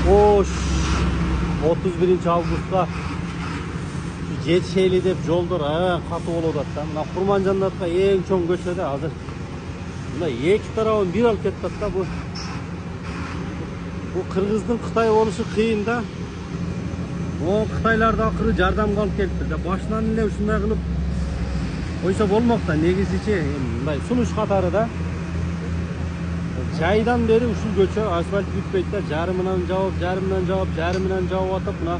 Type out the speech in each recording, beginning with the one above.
Oş 31 avgustga жетишели деп жолдор катуу болуп атат. Мына Курманжандатка эң чоң көчөдө азыр мына эки тарабын бир алып кетип атат да. Бу Кыргыздын Кытай болушу кыйын да. О Кытайлар да акыры жардамга алып келиптир да. Башынан эле ушундай кылып койсо болмок да. Негизичи мындай сунуш катары да. Жайдан бери ушул көчө асфальт бүтпөйт да. Жарымынан жабып атып мына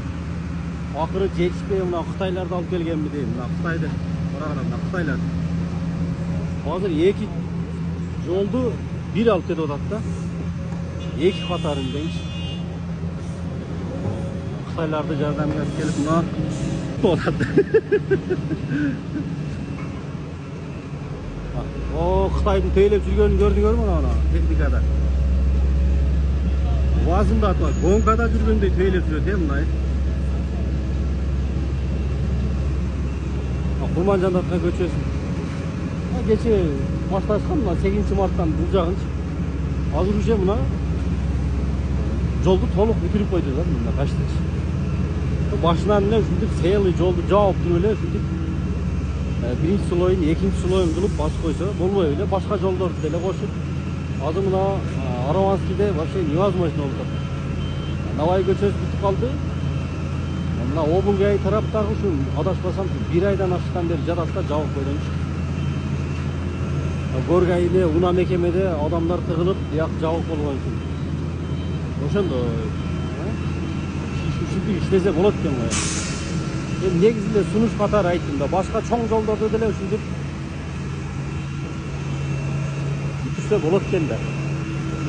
акыры жетишпей мына Кытайларды алып келгенби дейм. Мына Кытайды караганда мына Кытайлар. Азыр эки жолду бир алып кетип атат да. Эки катарын дейчи. Кытайларды жардамга алып келип мына болот. О, Кытайдын тейлеп жүргөнүн көрдүңөрбү мына техникада? Вазында атат, гонкада жүргөндөй тейлеп жүрөт мына. Курманжандатка көчөсүн. Кече башташкан мына 8 марттан бул жагынчы. Азыр уже мына жолду толук бүтүрүп койду да мына качтыч. Башынан эле ушинтип целый жолду жаап туруп эле ушинтип биринчи слоюн, экинчи слоюн кылып басып койсо болбой эле башка жолдорду деле кошуп. Азыр мына Араванскийде вообще невозможно болуп атат. Навай көчөсү бүтүп калды. Мына Обунгай тараптагы ушу адашпасам 1 айдан ашкан бери жатат да жабык койгончу. Горгайде унаа мекемеде адамдар тыгылып, бияк жабык болгончу. Ошондо ушинтип иштесе болот экен го. Эми негизинде сунуш катары айттым да, башка чоң жолдорду деле ушинтип бүтүрсө болот экен да.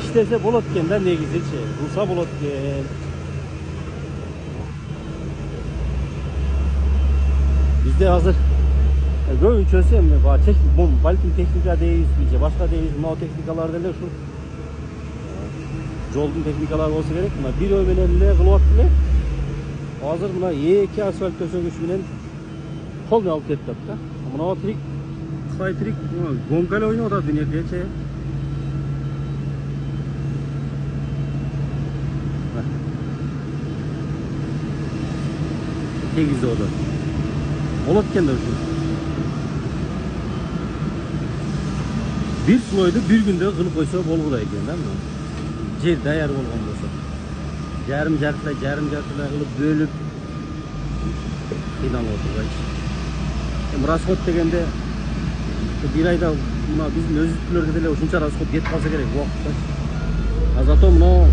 Иштесе болот экен да негизичи. Булса болот экен. Bizde hazır көбүнчөсү эми балким техника дейбизби же башка дейбиз, мына техникалар деле ушул жолдун техникалары болсо керек. Мына бирөө менен эле кылып атты эле. Азыр мына эки асфальт төшөгүч менен кол алып кетип атат да. Мына трик, Кытай трик гонка эле ойноп атат дүнүйөдөгүчө. Тегиз ода. Болот экен да ушул. Бир слойду бир күндө кылып койсо болгудай экен да. Жер даяр болгон болсо. Жарым жартылай кылып бөлүп кыйналып отургайчы. Эми расход дегенде бир айда мына биздин өзүлөргө деле ушунча расход кетип калса керек убакытта. А зато мына